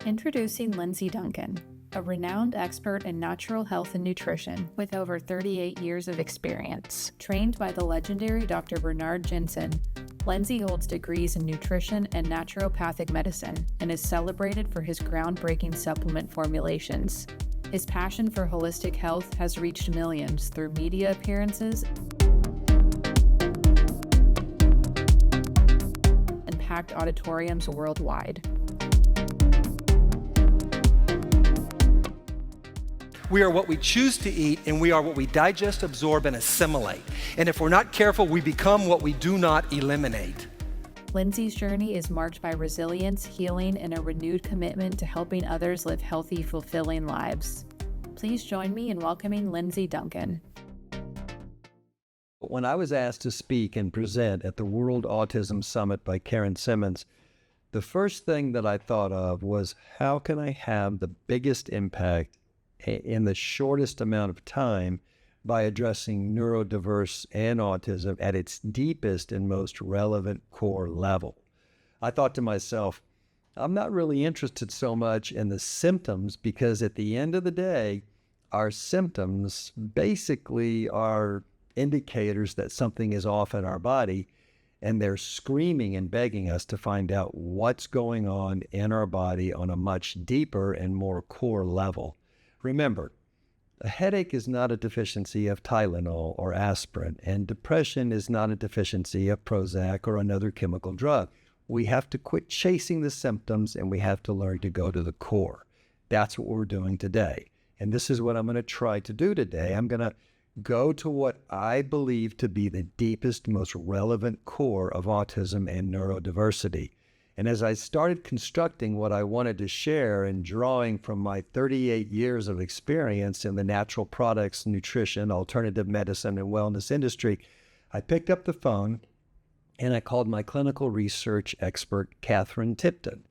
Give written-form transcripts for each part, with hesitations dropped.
Introducing Lindsey Duncan, a renowned expert in natural health and nutrition with over 38 years of experience. Trained by the legendary Dr. Bernard Jensen, Lindsey holds degrees in nutrition and naturopathic medicine and is celebrated for his groundbreaking supplement formulations. His passion for holistic health has reached millions through media appearances and packed auditoriums worldwide. We are what we choose to eat, and we are what we digest, absorb, and assimilate. And if we're not careful, we become what we do not eliminate. Lindsey's journey is marked by resilience, healing, and a renewed commitment to helping others live healthy, fulfilling lives. Please join me in welcoming Lindsey Duncan. When I was asked to speak and present at the World Autism Summit by Karen Simmons, the first thing that I thought of was, how can I have the biggest impact in the shortest amount of time by addressing neurodiverse and autism at its deepest and most relevant core level? I thought to myself, I'm not really interested so much in the symptoms, because at the end of the day, our symptoms basically are indicators that something is off in our body, and they're screaming and begging us to find out what's going on in our body on a much deeper and more core level. Remember, a headache is not a deficiency of Tylenol or aspirin, and depression is not a deficiency of Prozac or another chemical drug. We have to quit chasing the symptoms, and we have to learn to go to the core. That's what we're doing today. And this is what I'm going to try to do today. I'm going to go to what I believe to be the deepest, most relevant core of autism and neurodiversity. And as I started constructing what I wanted to share and drawing from my 38 years of experience in the natural products, nutrition, alternative medicine, and wellness industry, I picked up the phone and I called my clinical research expert, Catherine Tipton.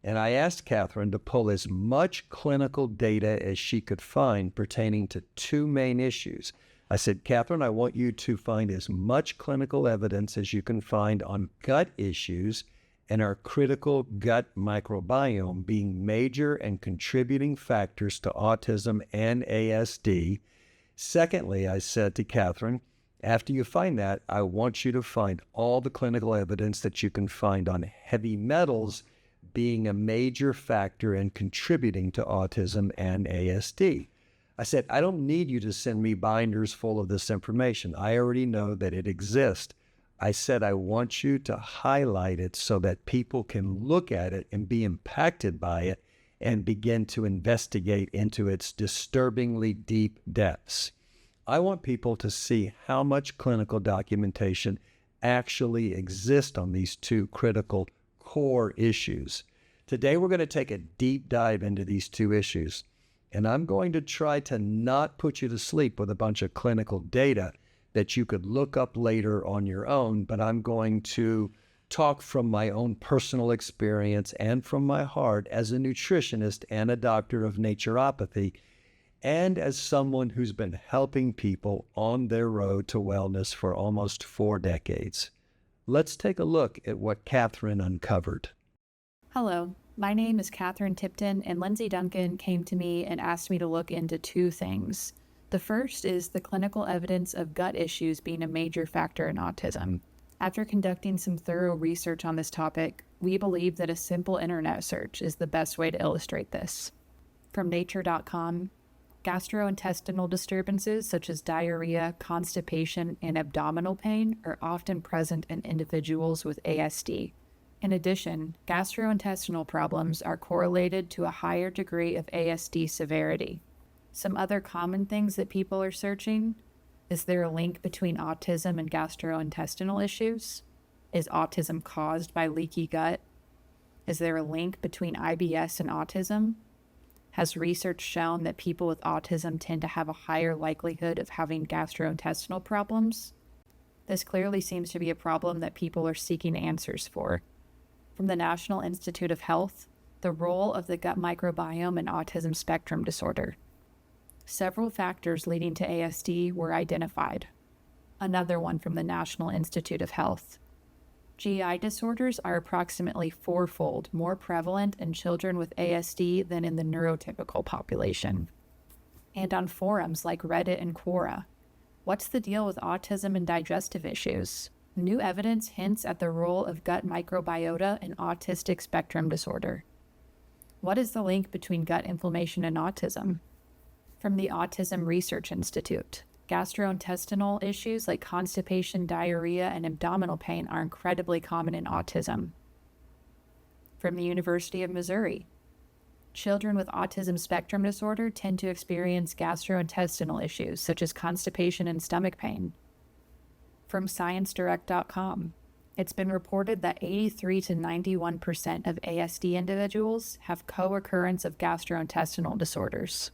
And I asked Catherine to pull as much clinical data as she could find pertaining to two main issues. I said, Catherine, I want you to find as much clinical evidence as you can find on gut issues and our critical gut microbiome being major and contributing factors to autism and ASD. Secondly, I said to Catherine, after you find that, I want you to find all the clinical evidence that you can find on heavy metals being a major factor in contributing to autism and ASD. I said, I don't need you to send me binders full of this information. I already know that it exists. I said, I want you to highlight it so that people can look at it and be impacted by it and begin to investigate into its disturbingly deep depths. I want people to see how much clinical documentation actually exists on these two critical core issues. Today, we're going to take a deep dive into these two issues, and I'm going to try to not put you to sleep with a bunch of clinical data that you could look up later on your own, but I'm going to talk from my own personal experience and from my heart as a nutritionist and a doctor of naturopathy, and as someone who's been helping people on their road to wellness for almost 4 decades. Let's take a look at what Catherine uncovered. Hello, my name is Catherine Tipton, and Lindsey Duncan came to me and asked me to look into two things. The first is the clinical evidence of gut issues being a major factor in autism. After conducting some thorough research on this topic, we believe that a simple internet search is the best way to illustrate this. From nature.com, gastrointestinal disturbances such as diarrhea, constipation, and abdominal pain are often present in individuals with ASD. In addition, gastrointestinal problems are correlated to a higher degree of ASD severity. Some other common things that people are searching: is there a link between autism and gastrointestinal issues? Is autism caused by leaky gut? Is there a link between IBS and autism? Has research shown that people with autism tend to have a higher likelihood of having gastrointestinal problems? This clearly seems to be a problem that people are seeking answers for. From the National Institute of Health, the role of the gut microbiome in autism spectrum disorder. Several factors leading to ASD were identified. Another one from the National Institute of Health. GI disorders are approximately fourfold more prevalent in children with ASD than in the neurotypical population. And on forums like Reddit and Quora, what's the deal with autism and digestive issues? New evidence hints at the role of gut microbiota in autistic spectrum disorder. What is the link between gut inflammation and autism? From the Autism Research Institute, gastrointestinal issues like constipation, diarrhea, and abdominal pain are incredibly common in autism. From the University of Missouri, children with autism spectrum disorder tend to experience gastrointestinal issues such as constipation and stomach pain. From ScienceDirect.com, it's been reported that 83 to 91% of ASD individuals have co-occurrence of gastrointestinal disorders.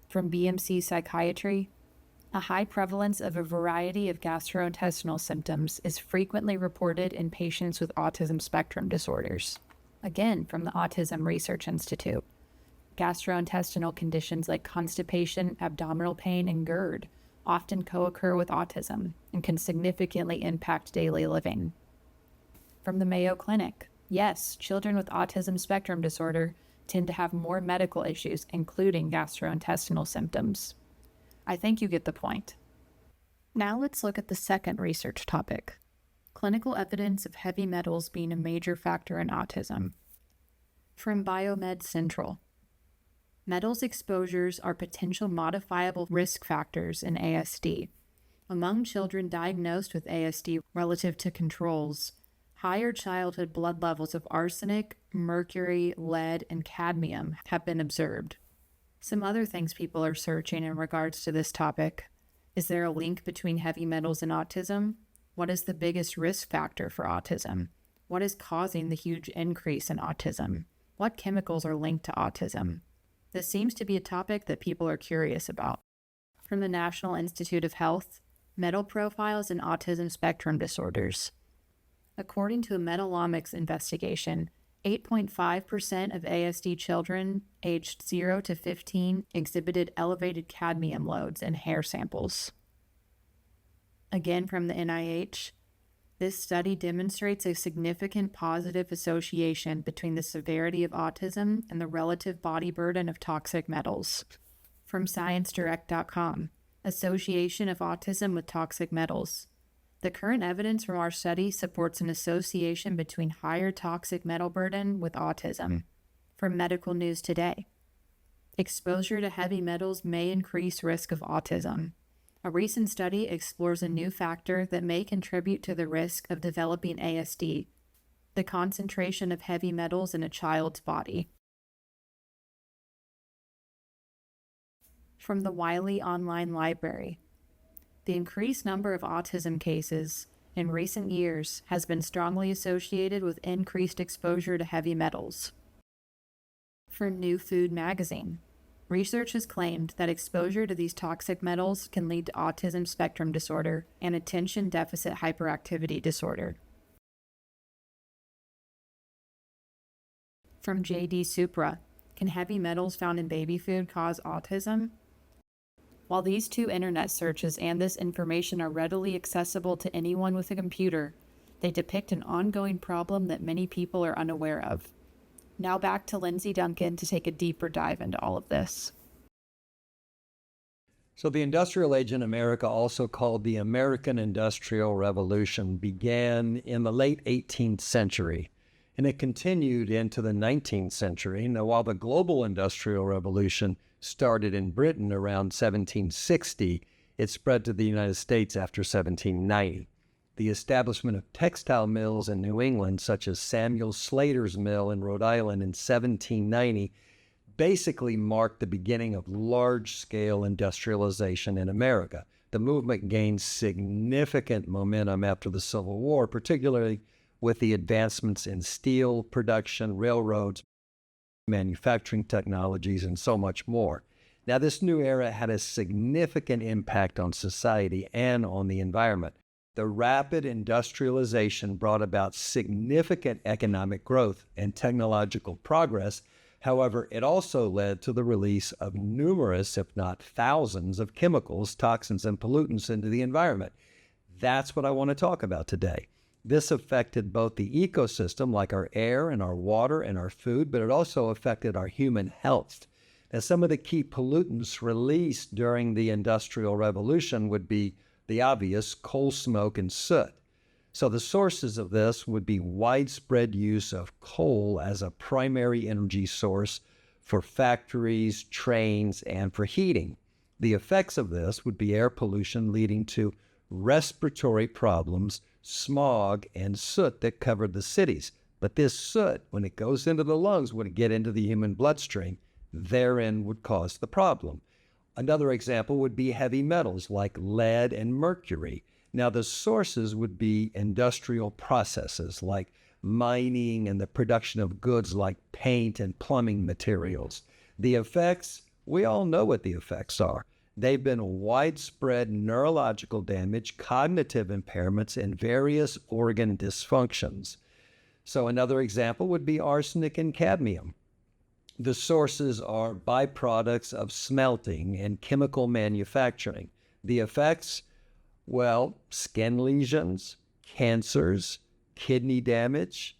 From BMC Psychiatry, a high prevalence of a variety of gastrointestinal symptoms is frequently reported in patients with autism spectrum disorders. Again, from the Autism Research Institute, gastrointestinal conditions like constipation, abdominal pain, and GERD often co-occur with autism and can significantly impact daily living. From the Mayo Clinic, yes, children with autism spectrum disorder tend to have more medical issues, including gastrointestinal symptoms. I think you get the point. Now let's look at the second research topic, clinical evidence of heavy metals being a major factor in autism. From Biomed Central, metals exposures are potential modifiable risk factors in ASD. Among children diagnosed with ASD relative to controls, higher childhood blood levels of arsenic, mercury, lead, and cadmium have been observed. Some other things people are searching in regards to this topic. Is there a link between heavy metals and autism? What is the biggest risk factor for autism? What is causing the huge increase in autism? What chemicals are linked to autism? This seems to be a topic that people are curious about. From the National Institute of Health, metal profiles in autism spectrum disorders. According to a Metallomics investigation, 8.5% of ASD children aged 0 to 15 exhibited elevated cadmium loads in hair samples. Again, from the NIH, this study demonstrates a significant positive association between the severity of autism and the relative body burden of toxic metals. From ScienceDirect.com, association of autism with toxic metals. The current evidence from our study supports an association between higher toxic metal burden with autism. From Medical News Today, exposure to heavy metals may increase risk of autism. A recent study explores a new factor that may contribute to the risk of developing ASD, the concentration of heavy metals in a child's body. From the Wiley Online Library, the increased number of autism cases in recent years has been strongly associated with increased exposure to heavy metals. From New Food magazine, research has claimed that exposure to these toxic metals can lead to autism spectrum disorder and attention deficit hyperactivity disorder. From JD Supra, can heavy metals found in baby food cause autism? While these two internet searches and this information are readily accessible to anyone with a computer, they depict an ongoing problem that many people are unaware of. Now back to Lindsey Duncan to take a deeper dive into all of this. So the industrial age in America, also called the American Industrial Revolution, began in the late 18th century, and it continued into the 19th century. Now, while the global industrial revolution started in Britain around 1760, it spread to the United States after 1790. The establishment of textile mills in New England, such as Samuel Slater's mill in Rhode Island in 1790, basically marked the beginning of large-scale industrialization in America. The movement gained significant momentum after the Civil War, particularly with the advancements in steel production, railroads, manufacturing technologies, and so much more. Now, this new era had a significant impact on society and on the environment. The rapid industrialization brought about significant economic growth and technological progress. However, it also led to the release of numerous, if not thousands, of chemicals, toxins, and pollutants into the environment. That's what I want to talk about today. This affected both the ecosystem, like our air and our water and our food, but it also affected our human health. And some of the key pollutants released during the Industrial Revolution would be the obvious coal smoke and soot. So the sources of this would be widespread use of coal as a primary energy source for factories, trains, and for heating. The effects of this would be air pollution leading to respiratory problems, smog, and soot that covered the cities. But this soot, when it goes into the lungs, would get into the human bloodstream, therein would cause the problem. Another example would be heavy metals like lead and mercury. Now, the sources would be industrial processes like mining and the production of goods like paint and plumbing materials. The effects, we all know what the effects are. They've been widespread neurological damage, cognitive impairments, and various organ dysfunctions. So another example would be arsenic and cadmium. The sources are byproducts of smelting and chemical manufacturing. The effects, well, skin lesions, cancers, kidney damage,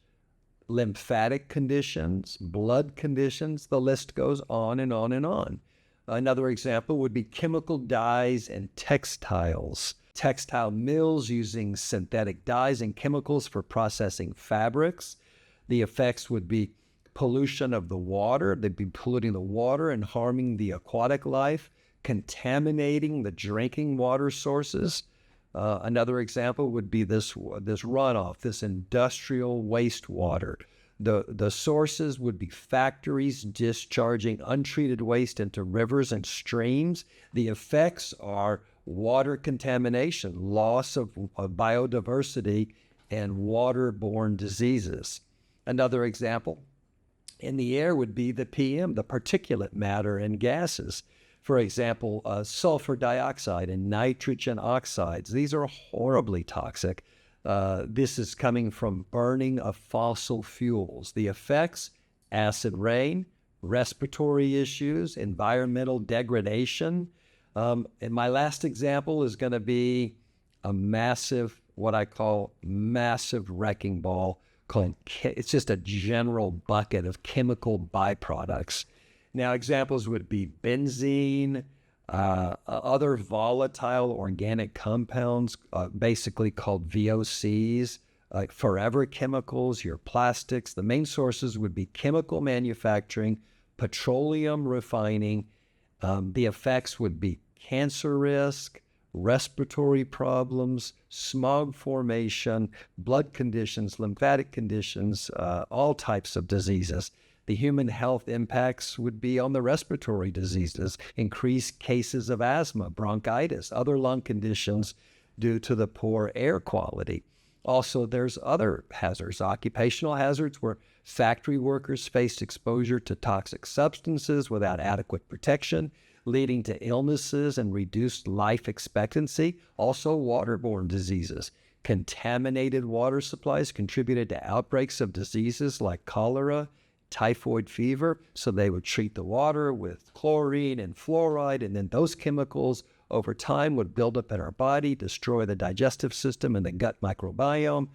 lymphatic conditions, blood conditions, the list goes on and on and on. Another example would be chemical dyes and textiles. Textile mills using synthetic dyes and chemicals for processing fabrics. The effects would be pollution of the water. They'd be polluting the water and harming the aquatic life, contaminating the drinking water sources. Another example would be this runoff, this industrial wastewater. The sources would be factories discharging untreated waste into rivers and streams. The effects are water contamination, loss of biodiversity, and waterborne diseases. Another example in the air would be the PM, the particulate matter and gases. For example, sulfur dioxide and nitrogen oxides. These are horribly toxic. This is coming from burning of fossil fuels. The effects, acid rain, respiratory issues, environmental degradation. And my last example is going to be a massive, what I call massive wrecking ball. It's just a general bucket of chemical byproducts. Now, examples would be benzene, other volatile organic compounds, basically called VOCs, like forever chemicals, your plastics. The main sources would be chemical manufacturing, petroleum refining. The effects would be cancer risk, respiratory problems, smog formation, blood conditions, lymphatic conditions, all types of diseases. The human health impacts would be on the respiratory diseases, increased cases of asthma, bronchitis, other lung conditions due to the poor air quality. Also, there's other hazards, occupational hazards, where factory workers faced exposure to toxic substances without adequate protection, leading to illnesses and reduced life expectancy. Also, waterborne diseases. Contaminated water supplies contributed to outbreaks of diseases like cholera, typhoid fever, so they would treat the water with chlorine and fluoride, and then those chemicals over time would build up in our body, destroy the digestive system and the gut microbiome.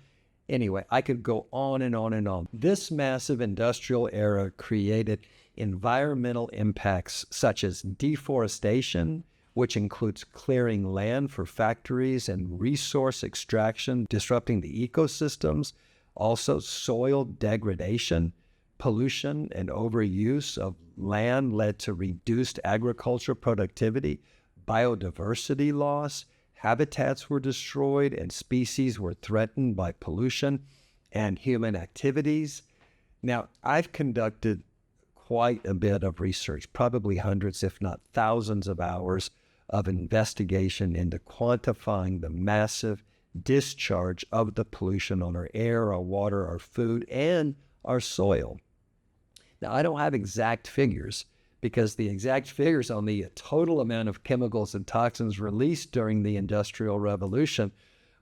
Anyway, I could go on and on and on. This massive industrial era created environmental impacts such as deforestation, which includes clearing land for factories and resource extraction, disrupting the ecosystems. Also, soil degradation. Pollution and overuse of land led to reduced agricultural productivity, biodiversity loss, habitats were destroyed, and species were threatened by pollution and human activities. Now, I've conducted quite a bit of research, probably hundreds, if not thousands of hours of investigation into quantifying the massive discharge of the pollution on our air, our water, our food, and our soil. Now, I don't have exact figures because the exact figures on the total amount of chemicals and toxins released during the Industrial Revolution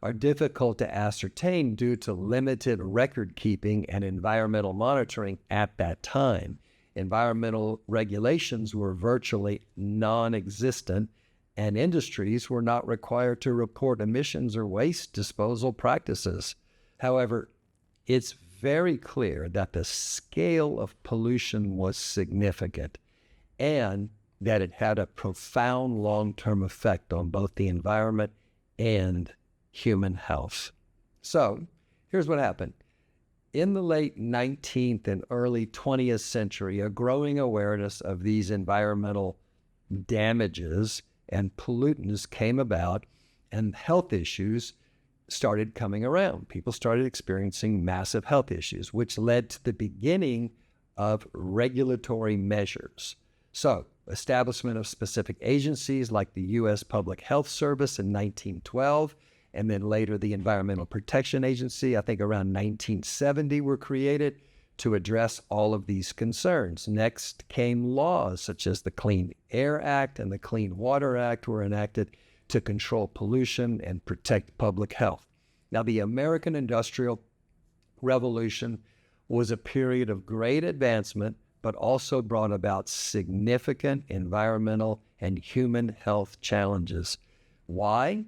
are difficult to ascertain due to limited record keeping and environmental monitoring at that time. Environmental regulations were virtually non-existent, and industries were not required to report emissions or waste disposal practices. However, it's very clear that the scale of pollution was significant and that it had a profound long-term effect on both the environment and human health. So here's what happened. In the late 19th and early 20th century, a growing awareness of these environmental damages and pollutants came about, and health issues started coming around. People started experiencing massive health issues, which led to the beginning of regulatory measures. So, establishment of specific agencies like the U.S. Public Health Service in 1912, and then later the Environmental Protection Agency, I think around 1970, were created to address all of these concerns. Next came laws such as the Clean Air Act and the Clean Water Act were enacted to control pollution and protect public health. Now, the American Industrial Revolution was a period of great advancement, but also brought about significant environmental and human health challenges. Why?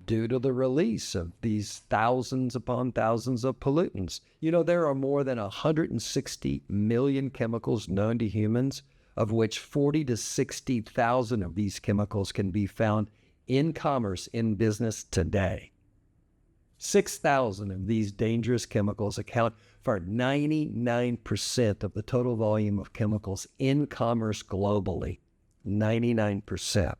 Due to the release of these thousands upon thousands of pollutants. You know, there are more than 160 million chemicals known to humans, of which 40 to 60,000 of these chemicals can be found in commerce, in business today. 6,000 of these dangerous chemicals account for 99% of the total volume of chemicals in commerce globally. 99%.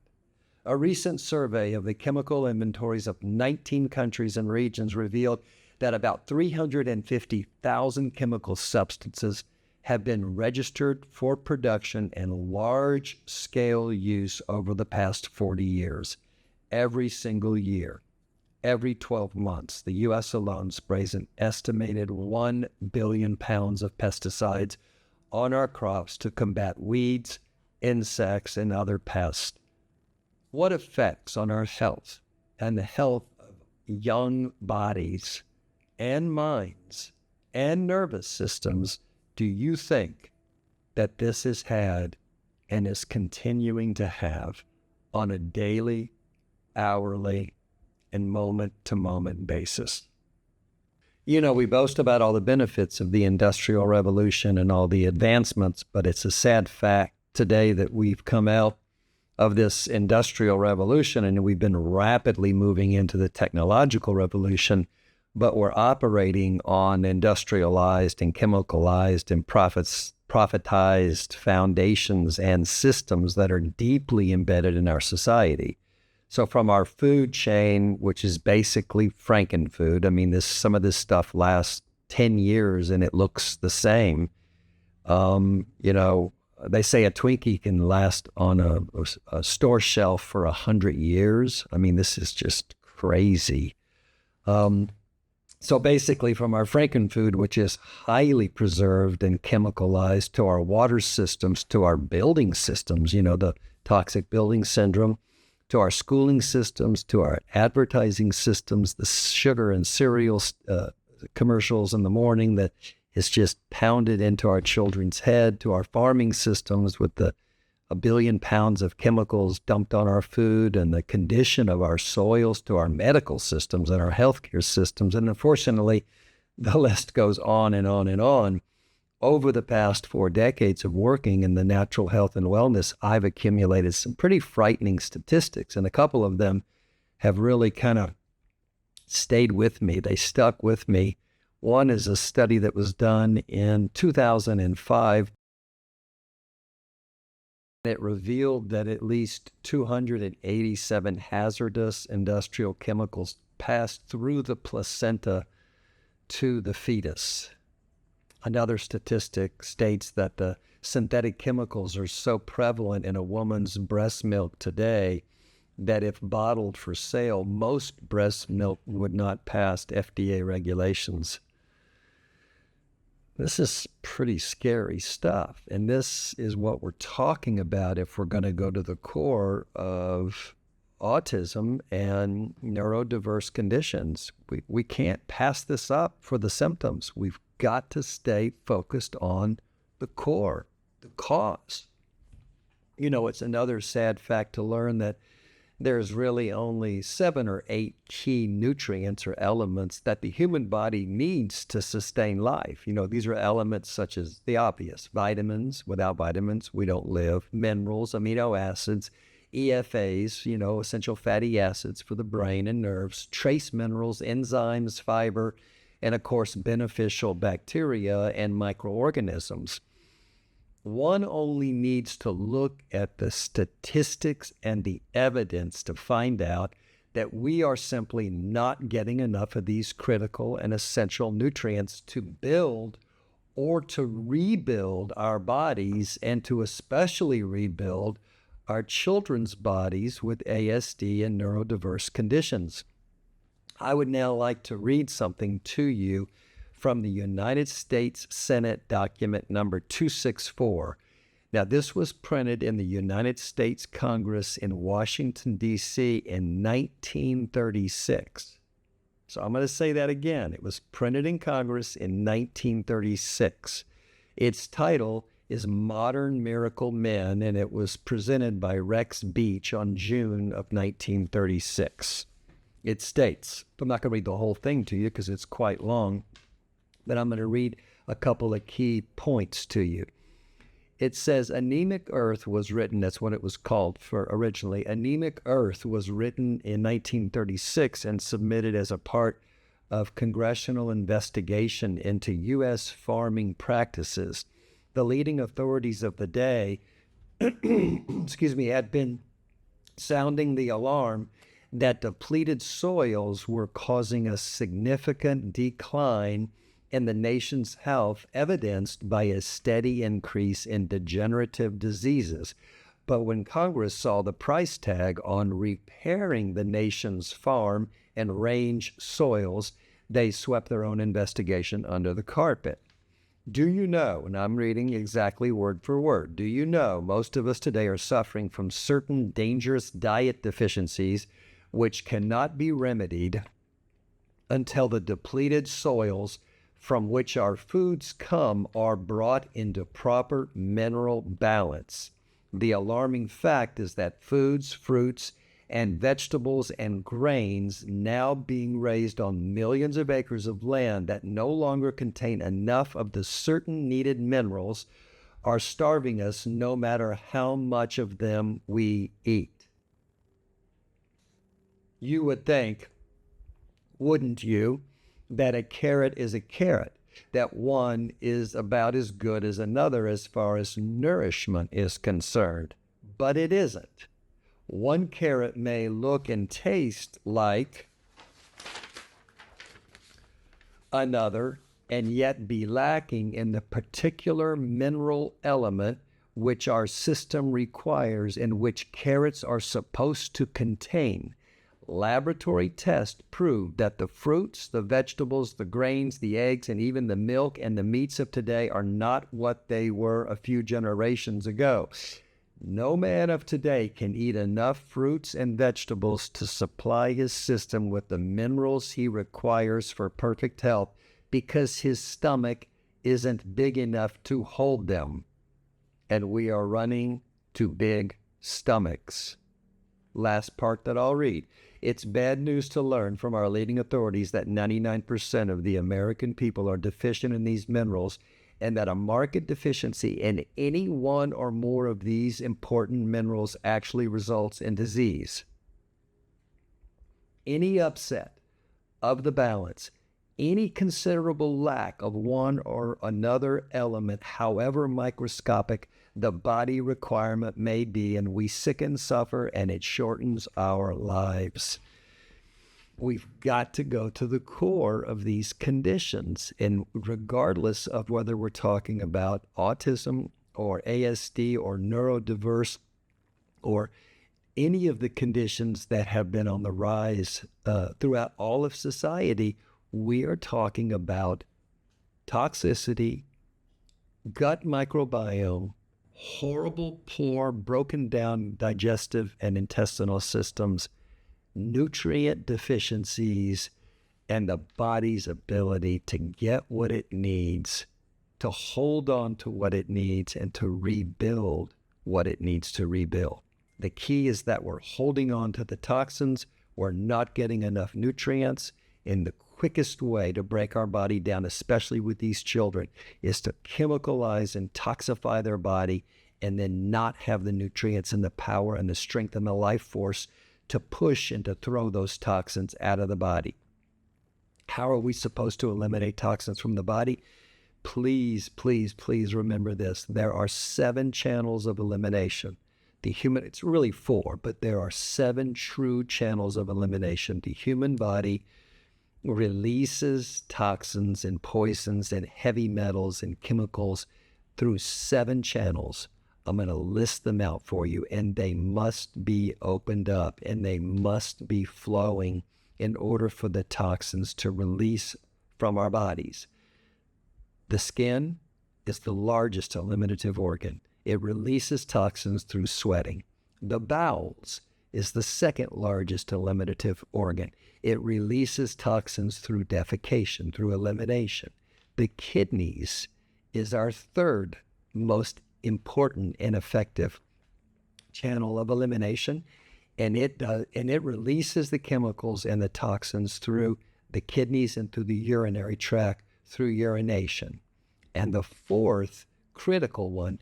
A recent survey of the chemical inventories of 19 countries and regions revealed that about 350,000 chemical substances have been registered for production and large-scale use over the past 40 years. Every single year, every 12 months, the U.S. alone sprays an estimated 1 billion pounds of pesticides on our crops to combat weeds, insects, and other pests. What effects on our health and the health of young bodies and minds and nervous systems do you think that this has had and is continuing to have on a daily, hourly, and moment-to-moment basis? You know, we boast about all the benefits of the Industrial Revolution and all the advancements, but it's a sad fact today that we've come out of this Industrial Revolution and we've been rapidly moving into the technological revolution, but we're operating on industrialized and chemicalized and profitized foundations and systems that are deeply embedded in our society. So from our food chain, which is basically Frankenfood, I mean, some of this stuff lasts 10 years and it looks the same. You know, they say a Twinkie can last on a store shelf for 100 years. I mean, this is just crazy. So basically from our Frankenfood, which is highly preserved and chemicalized, to our water systems, to our building systems, you know, the toxic building syndrome, to our schooling systems, to our advertising systems, the sugar and cereal commercials in the morning that is just pounded into our children's head, to our farming systems with the 1 billion pounds of chemicals dumped on our food and the condition of our soils, to our medical systems and our healthcare systems. And unfortunately, the list goes on and on and on. Over the past 4 decades of working in the natural health and wellness, I've accumulated some pretty frightening statistics, and a couple of them have really kind of stayed with me. They stuck with me. One is a study that was done in 2005. It revealed that at least 287 hazardous industrial chemicals passed through the placenta to the fetus. Another statistic states that the synthetic chemicals are so prevalent in a woman's breast milk today that if bottled for sale, most breast milk would not pass FDA regulations. This is pretty scary stuff. And this is what we're talking about if we're going to go to the core of autism and neurodiverse conditions. We can't pass this up for the symptoms. We've got to stay focused on the core, the cause. You know, it's another sad fact to learn that there's really only 7 or 8 key nutrients or elements that the human body needs to sustain life. These are elements such as the obvious vitamins. Without vitamins, we don't live. Minerals, amino acids, EFAs, essential fatty acids for the brain and nerves, trace minerals, enzymes, fiber, and of course, beneficial bacteria and microorganisms. One only needs to look at the statistics and the evidence to find out that we are simply not getting enough of these critical and essential nutrients to build or to rebuild our bodies, and to especially rebuild our children's bodies with ASD and neurodiverse conditions. I would now like to read something to you from the United States Senate document number 264. Now, this was printed in the United States Congress in Washington, D.C. in 1936. So I'm going to say that again. It was printed in Congress in 1936. Its title is Modern Miracle Men, and it was presented by Rex Beach on June of 1936. It states, I'm not going to read the whole thing to you because it's quite long, but I'm going to read a couple of key points to you. It says, Anemic Earth was written, that's what it was called for originally. Anemic Earth was written in 1936 and submitted as a part of congressional investigation into U.S. farming practices. The leading authorities of the day, had been sounding the alarm that depleted soils were causing a significant decline in the nation's health, evidenced by a steady increase in degenerative diseases. But when Congress saw the price tag on repairing the nation's farm and range soils, they swept their own investigation under the carpet. Do you know, and I'm reading exactly word for word, do you know most of us today are suffering from certain dangerous diet deficiencies which cannot be remedied until the depleted soils from which our foods come are brought into proper mineral balance. The alarming fact is that foods, fruits, and vegetables and grains now being raised on millions of acres of land that no longer contain enough of the certain needed minerals are starving us no matter how much of them we eat. You would think, wouldn't you, that a carrot is a carrot, that one is about as good as another as far as nourishment is concerned. But it isn't. One carrot may look and taste like another and yet be lacking in the particular mineral element which our system requires and which carrots are supposed to contain. Laboratory tests prove that the fruits, the vegetables, the grains, the eggs, and even the milk and the meats of today are not what they were a few generations ago. No man of today can eat enough fruits and vegetables to supply his system with the minerals he requires for perfect health because his stomach isn't big enough to hold them. And we are running to big stomachs. Last part that I'll read. It's bad news to learn from our leading authorities that 99% of the American people are deficient in these minerals, and that a marked deficiency in any one or more of these important minerals actually results in disease. Any upset of the balance, any considerable lack of one or another element, however microscopic the body requirement may be, and we sick and suffer, and it shortens our lives. We've got to go to the core of these conditions, and regardless of whether we're talking about autism or ASD or neurodiverse or any of the conditions that have been on the rise throughout all of society, we are talking about toxicity, gut microbiome, horrible, poor, broken down digestive and intestinal systems, nutrient deficiencies, and the body's ability to get what it needs, to hold on to what it needs, and to rebuild what it needs to rebuild. The key is that we're holding on to the toxins. We're not getting enough nutrients. And the quickest way to break our body down, especially with these children, is to chemicalize and toxify their body and then not have the nutrients and the power and the strength and the life force to push and to throw those toxins out of the body. How are we supposed to eliminate toxins from the body? Please, please, please remember this. There are 7 channels of elimination. It's really 4, but there are 7 true channels of elimination. The human body releases toxins and poisons and heavy metals and chemicals through 7 channels. I'm going to list them out for you, and they must be opened up and they must be flowing in order for the toxins to release from our bodies. The skin is the largest eliminative organ. It releases toxins through sweating. The bowels is the second largest eliminative organ. It releases toxins through defecation, through elimination. The kidneys is our third most important and effective channel of elimination, and it releases the chemicals and the toxins through the kidneys and through the urinary tract through urination. And the fourth critical one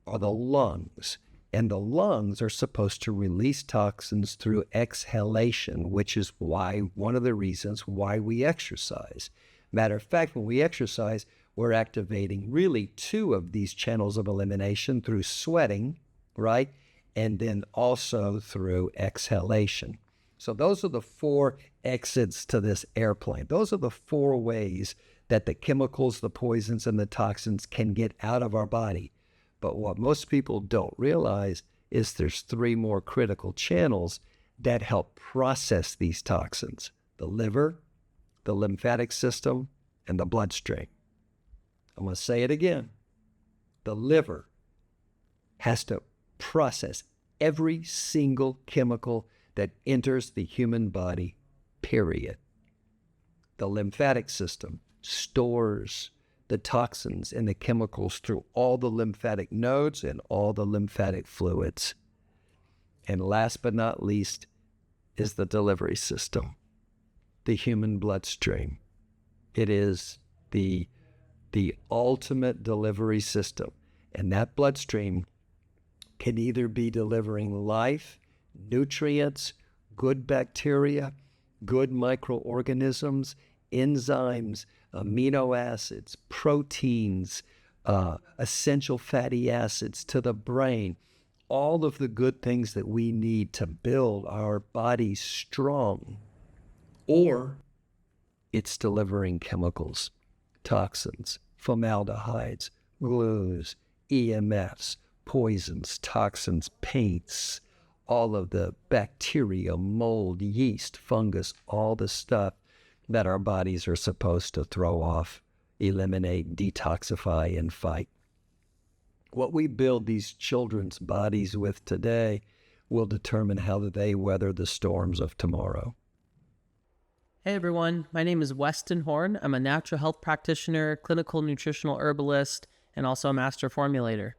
are the lungs. And the lungs are supposed to release toxins through exhalation, which is one of the reasons why we exercise. Matter of fact, when we exercise, we're activating really 2 of these channels of elimination through sweating, right? And then also through exhalation. So those are the 4 exits to this airplane. Those are the 4 ways that the chemicals, the poisons, and the toxins can get out of our body. But what most people don't realize is there's 3 more critical channels that help process these toxins: the liver, the lymphatic system, and the bloodstream. I'm going to say it again. The liver has to process every single chemical that enters the human body, period. The lymphatic system stores the toxins and the chemicals through all the lymphatic nodes and all the lymphatic fluids. And last but not least is the delivery system, the human bloodstream. It is the ultimate delivery system. And that bloodstream can either be delivering life, nutrients, good bacteria, good microorganisms, enzymes, amino acids, proteins, essential fatty acids to the brain, all of the good things that we need to build our bodies strong. Or it's delivering chemicals, toxins, formaldehydes, glues, EMFs, poisons, toxins, paints, all of the bacteria, mold, yeast, fungus, all the stuff that our bodies are supposed to throw off, eliminate, detoxify, and fight. What we build these children's bodies with today will determine how they weather the storms of tomorrow. Hey everyone, my name is Weston Horn. I'm a natural health practitioner, clinical nutritional herbalist, and also a master formulator.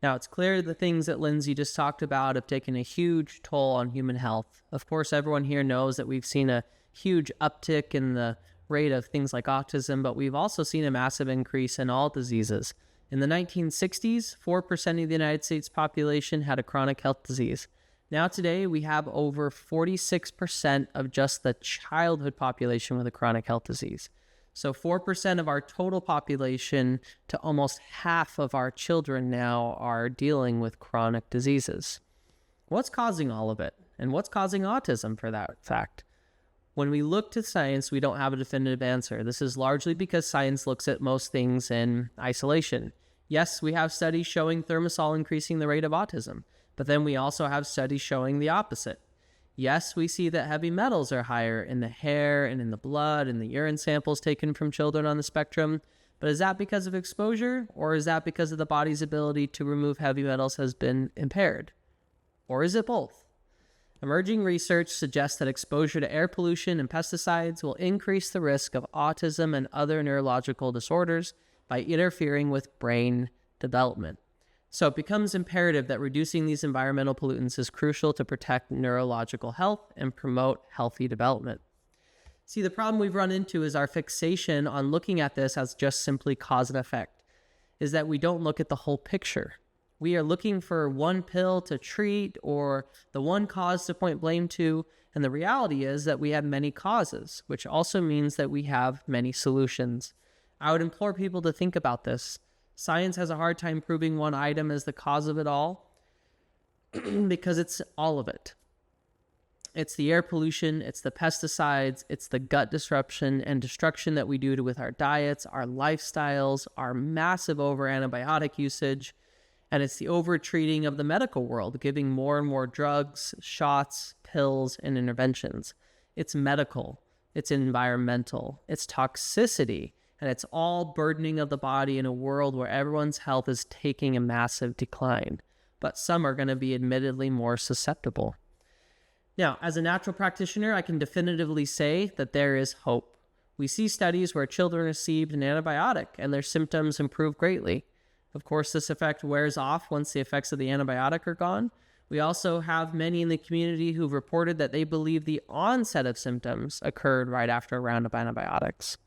Now, it's clear the things that Lindsey just talked about have taken a huge toll on human health. Of course, everyone here knows that we've seen a huge uptick in the rate of things like autism, but we've also seen a massive increase in all diseases. In the 1960s, 4% of the United States population had a chronic health disease. Now today, we have over 46% of just the childhood population with a chronic health disease. So 4% of our total population to almost half of our children now are dealing with chronic diseases. What's causing all of it? And what's causing autism, for that fact? When we look to science, we don't have a definitive answer. This is largely because science looks at most things in isolation. Yes, we have studies showing thimerosal increasing the rate of autism, but then we also have studies showing the opposite. Yes, we see that heavy metals are higher in the hair and in the blood and the urine samples taken from children on the spectrum, but is that because of exposure, or is that because of the body's ability to remove heavy metals has been impaired? Or is it both? Emerging research suggests that exposure to air pollution and pesticides will increase the risk of autism and other neurological disorders by interfering with brain development. So it becomes imperative that reducing these environmental pollutants is crucial to protect neurological health and promote healthy development. See, the problem we've run into is our fixation on looking at this as just simply cause and effect, is that we don't look at the whole picture. We are looking for one pill to treat or the one cause to point blame to, and the reality is that we have many causes, which also means that we have many solutions. I would implore people to think about this. Science has a hard time proving one item as the cause of it all because it's all of it. It's the air pollution, it's the pesticides, it's the gut disruption and destruction that we do with our diets, our lifestyles, our massive over antibiotic usage, and it's the over-treating of the medical world, giving more and more drugs, shots, pills, and interventions. It's medical, it's environmental, it's toxicity, and it's all burdening of the body in a world where everyone's health is taking a massive decline. But some are going to be admittedly more susceptible. Now, as a natural practitioner, I can definitively say that there is hope. We see studies where children received an antibiotic and their symptoms improve greatly. Of course, this effect wears off once the effects of the antibiotic are gone. We also have many in the community who've reported that they believe the onset of symptoms occurred right after a round of antibiotics.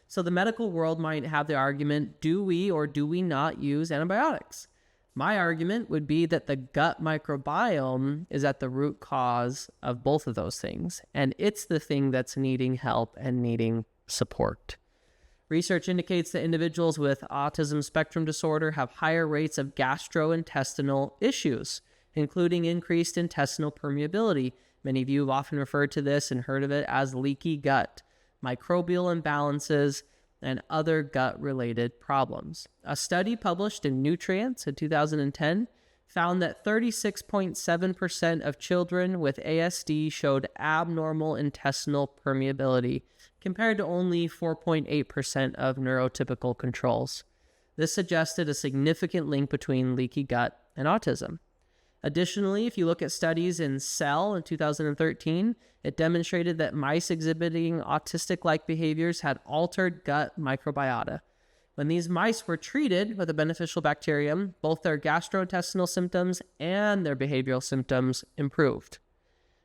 So the medical world might have the argument, do we or do we not use antibiotics? My argument would be that the gut microbiome is at the root cause of both of those things, and it's the thing that's needing help and needing support. Research indicates that individuals with autism spectrum disorder have higher rates of gastrointestinal issues, including increased intestinal permeability. Many of you have often referred to this and heard of it as leaky gut, microbial imbalances, and other gut-related problems. A study published in Nutrients in 2010 found that 36.7% of children with ASD showed abnormal intestinal permeability, compared to only 4.8% of neurotypical controls. This suggested a significant link between leaky gut and autism. Additionally, if you look at studies in Cell in 2013, it demonstrated that mice exhibiting autistic-like behaviors had altered gut microbiota. When these mice were treated with a beneficial bacterium, both their gastrointestinal symptoms and their behavioral symptoms improved.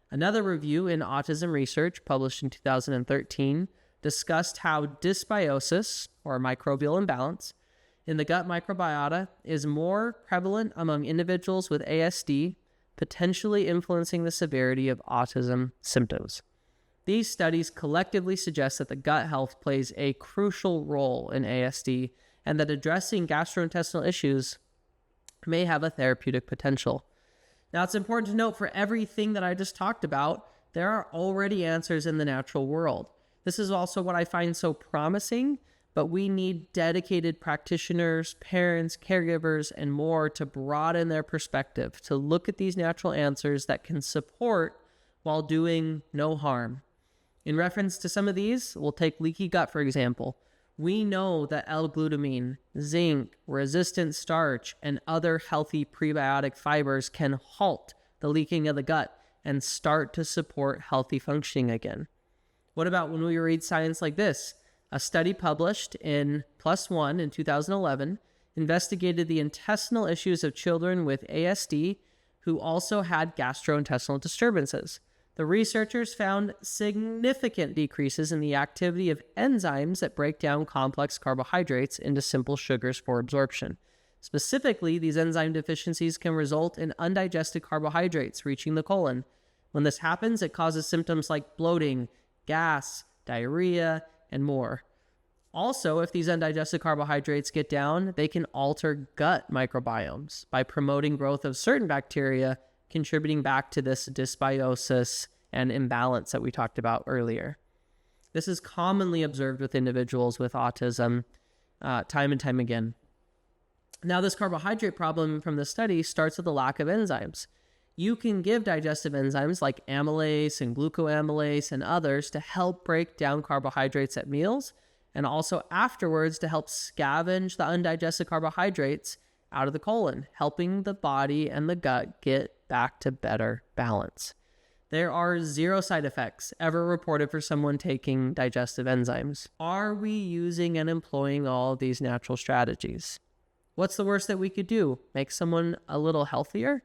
Another review in Autism Research, published in 2013, discussed how dysbiosis, or microbial imbalance, in the gut microbiota is more prevalent among individuals with ASD, potentially influencing the severity of autism symptoms. These studies collectively suggest that the gut health plays a crucial role in ASD and that addressing gastrointestinal issues may have a therapeutic potential. Now, it's important to note for everything that I just talked about, there are already answers in the natural world. This is also what I find so promising, but we need dedicated practitioners, parents, caregivers, and more to broaden their perspective, to look at these natural answers that can support while doing no harm. In reference to some of these, we'll take leaky gut, for example. We know that L-glutamine, zinc, resistant starch, and other healthy prebiotic fibers can halt the leaking of the gut and start to support healthy functioning again. What about when we read science like this? A study published in PLOS ONE in 2011 investigated the intestinal issues of children with ASD who also had gastrointestinal disturbances. The researchers found significant decreases in the activity of enzymes that break down complex carbohydrates into simple sugars for absorption. Specifically, these enzyme deficiencies can result in undigested carbohydrates reaching the colon. When this happens, it causes symptoms like bloating, gas, diarrhea, and more. Also, if these undigested carbohydrates get down, they can alter gut microbiomes by promoting growth of certain bacteria, contributing back to this dysbiosis and imbalance that we talked about earlier. This is commonly observed with individuals with autism time and time again. Now, this carbohydrate problem from the study starts with a lack of enzymes. You can give digestive enzymes like amylase and glucoamylase and others to help break down carbohydrates at meals, and also afterwards to help scavenge the undigested carbohydrates out of the colon, helping the body and the gut get back to better balance. There are 0 side effects ever reported for someone taking digestive enzymes. Are we using and employing all of these natural strategies? What's the worst that we could do? Make someone a little healthier?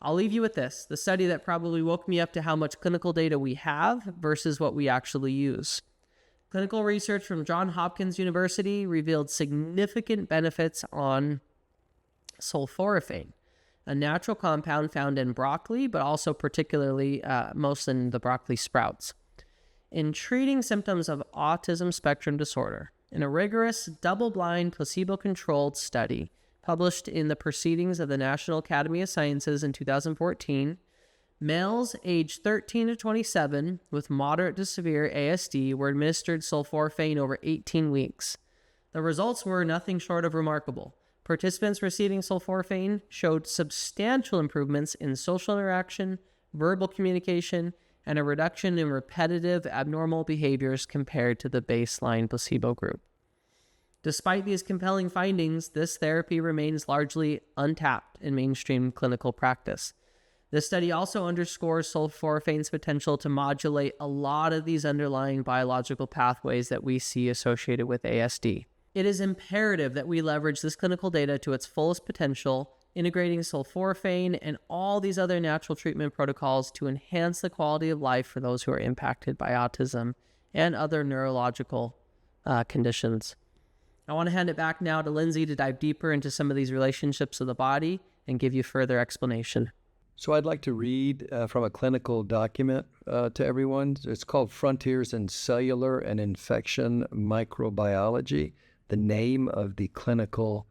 I'll leave you with this, the study that probably woke me up to how much clinical data we have versus what we actually use. Clinical research from Johns Hopkins University revealed significant benefits on sulforaphane, a natural compound found in broccoli, but also particularly most in the broccoli sprouts, in treating symptoms of autism spectrum disorder. In a rigorous, double-blind, placebo-controlled study published in the Proceedings of the National Academy of Sciences in 2014, males aged 13 to 27 with moderate to severe ASD were administered sulforaphane over 18 weeks. The results were nothing short of remarkable. Participants receiving sulforaphane showed substantial improvements in social interaction, verbal communication, and a reduction in repetitive abnormal behaviors compared to the baseline placebo group. Despite these compelling findings, this therapy remains largely untapped in mainstream clinical practice. This study also underscores sulforaphane's potential to modulate a lot of these underlying biological pathways that we see associated with ASD. It is imperative that we leverage this clinical data to its fullest potential, integrating sulforaphane and all these other natural treatment protocols to enhance the quality of life for those who are impacted by autism and other neurological conditions. I want to hand it back now to Lindsey to dive deeper into some of these relationships of the body and give you further explanation. So I'd like to read from a clinical document to everyone. It's called Frontiers in Cellular and Infection Microbiology. The name of the clinical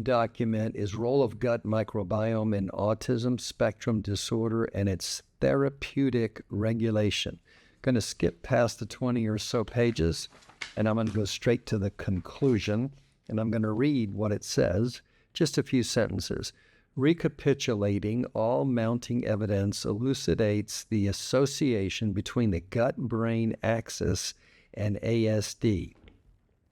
document is Role of Gut Microbiome in Autism Spectrum Disorder and its Therapeutic Regulation. I'm going to skip past the 20 or so pages, and I'm going to go straight to the conclusion, and I'm going to read what it says, just a few sentences. Recapitulating all mounting evidence elucidates the association between the gut-brain axis and ASD.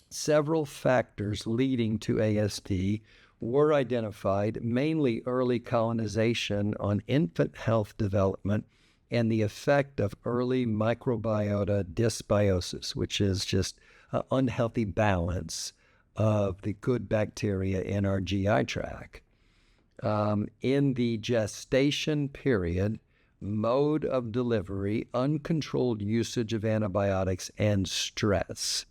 Several factors leading to ASD were identified, mainly early colonization on infant health development and the effect of early microbiota dysbiosis, which is just an unhealthy balance of the good bacteria in our GI tract. In the gestation period, mode of delivery, uncontrolled usage of antibiotics, and stress.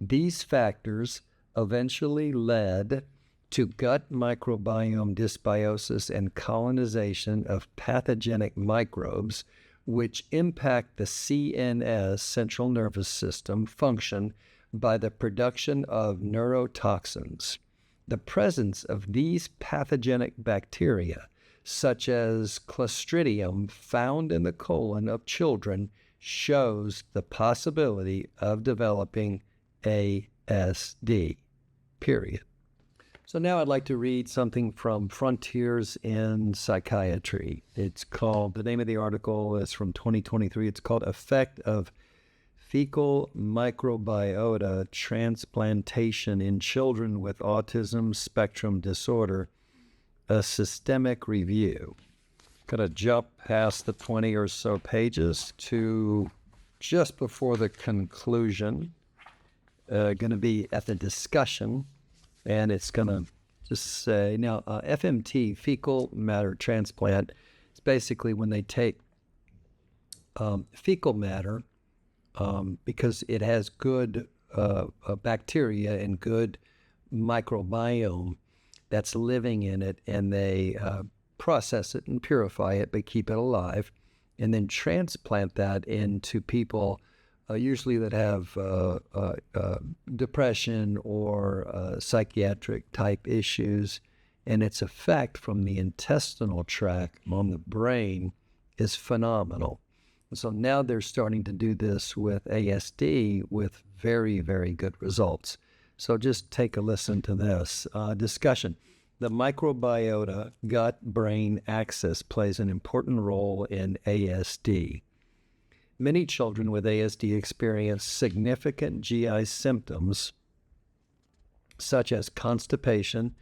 These factors eventually led to gut microbiome dysbiosis and colonization of pathogenic microbes, which impact the CNS, central nervous system, function by the production of neurotoxins. The presence of these pathogenic bacteria, such as Clostridium found in the colon of children, shows the possibility of developing ASD, period. So now I'd like to read something from Frontiers in Psychiatry. It's called, the name of the article is from 2023. It's called Effect of Fecal Microbiota Transplantation in Children with Autism Spectrum Disorder, a Systemic Review. Going to jump past the 20 or so pages to just before the conclusion. Going to be at the discussion, and it's going to just say, now, FMT, fecal matter transplant, it's basically when they take fecal matter, because it has good bacteria and good microbiome that's living in it, and they process it and purify it, but keep it alive, and then transplant that into people usually that have depression or psychiatric type issues, and its effect from the intestinal tract on the brain is phenomenal. So now they're starting to do this with ASD with very, very good results. So just take a listen to this discussion. The microbiota gut-brain axis plays an important role in ASD. Many children with ASD experience significant GI symptoms such as constipation,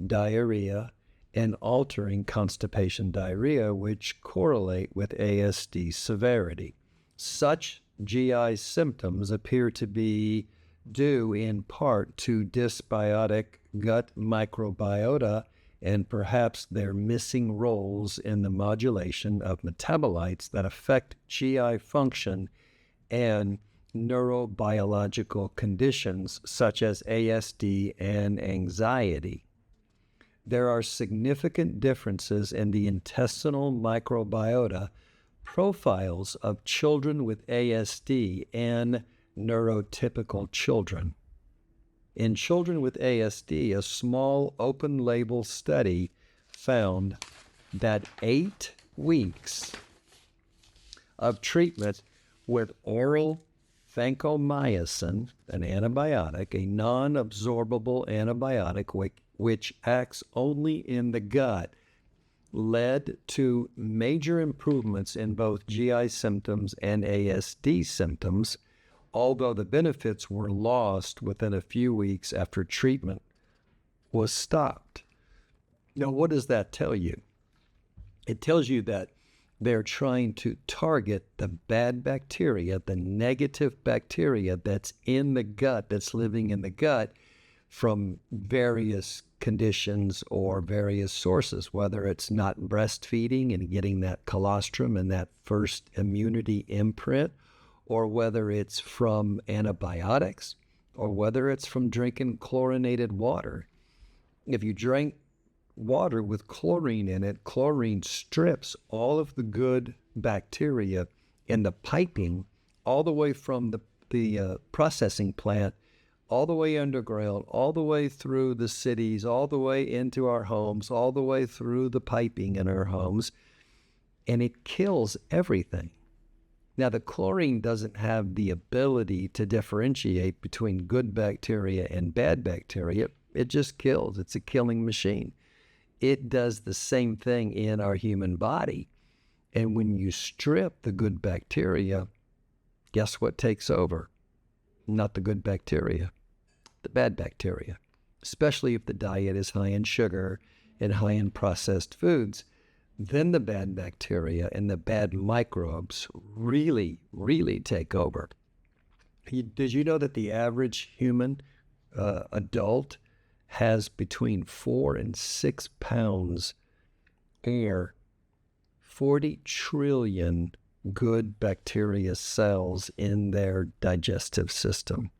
diarrhea, and altering constipation diarrhea, which correlate with ASD severity. Such GI symptoms appear to be due in part to dysbiotic gut microbiota and perhaps their missing roles in the modulation of metabolites that affect GI function and neurobiological conditions such as ASD and anxiety. There are significant differences in the intestinal microbiota profiles of children with ASD and neurotypical children. In children with ASD, a small open-label study found that 8 weeks of treatment with oral vancomycin, an antibiotic, a non-absorbable antibiotic which acts only in the gut, led to major improvements in both GI symptoms and ASD symptoms, although the benefits were lost within a few weeks after treatment was stopped. Now, what does that tell you? It tells you that they're trying to target the bad bacteria, the negative bacteria that's in the gut, that's living in the gut from various conditions or various sources, whether it's not breastfeeding and getting that colostrum and that first immunity imprint, or whether it's from antibiotics, or whether it's from drinking chlorinated water. If you drink water with chlorine in it, chlorine strips all of the good bacteria in the piping all the way from the processing plant, all the way underground, all the way through the cities, all the way into our homes, all the way through the piping in our homes, and it kills everything. Now, the chlorine doesn't have the ability to differentiate between good bacteria and bad bacteria. It just kills. It's a killing machine. It does the same thing in our human body. And when you strip the good bacteria, guess what takes over? Not the good bacteria, the bad bacteria, especially if the diet is high in sugar and high in processed foods. Then the bad bacteria and the bad microbes really, really take over. Did you know that the average human adult has between 4 and 6 pounds or 40 trillion good bacteria cells in their digestive system?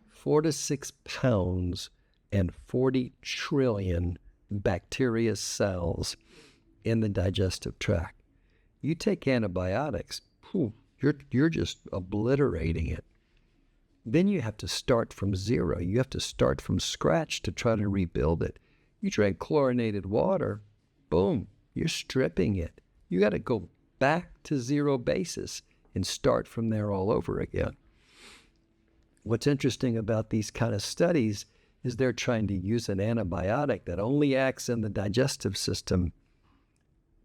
4 to 6 pounds and 40 trillion bacteria cells in the digestive tract. You take antibiotics, you're just obliterating it. Then you have to start from zero. You have to start from scratch to try to rebuild it. You drink chlorinated water, boom, you're stripping it. You got to go back to zero basis and start from there all over again. What's interesting about these kind of studies is they're trying to use an antibiotic that only acts in the digestive system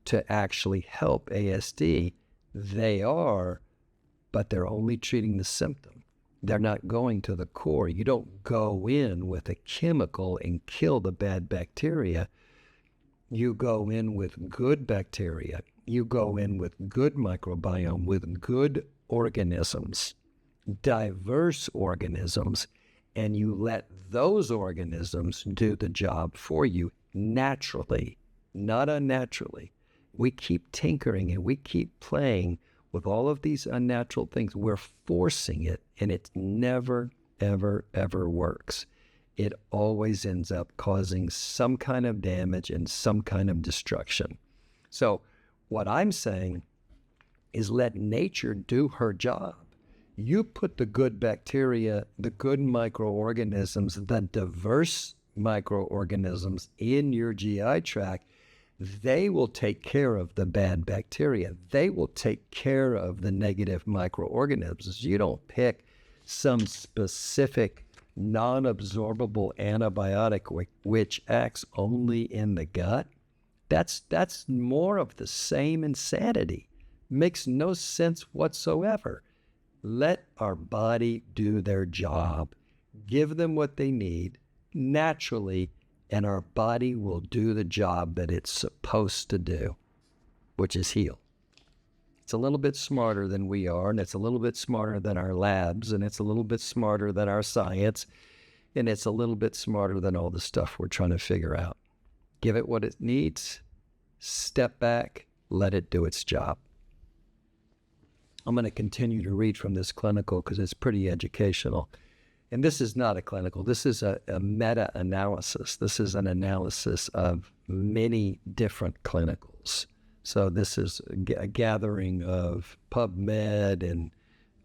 to actually help ASD. They are, but they're only treating the symptom. They're not going to the core. You don't go in with a chemical and kill the bad bacteria. You go in with good bacteria. You go in with good microbiome, with good organisms, diverse organisms, and you let those organisms do the job for you naturally, not unnaturally. We keep tinkering and we keep playing with all of these unnatural things. We're forcing it, and it never, ever, ever works. It always ends up causing some kind of damage and some kind of destruction. So what I'm saying is let nature do her job. You put the good bacteria, the good microorganisms, the diverse microorganisms in your GI tract. They will take care of the bad bacteria. They will take care of the negative microorganisms. You don't pick some specific non-absorbable antibiotic which acts only in the gut. That's more of the same insanity. Makes no sense whatsoever. Let our body do their job. Give them what they need naturally, and our body will do the job that it's supposed to do, which is heal. It's a little bit smarter than we are, and it's a little bit smarter than our labs, and it's a little bit smarter than our science. and it's a little bit smarter than all the stuff we're trying to figure out. Give it what it needs, step back, let it do its job. I'm going to continue to read from this clinical because it's pretty educational. And this is not a clinical. This is a meta-analysis. This is an analysis of many different clinicals. So this is a gathering of PubMed and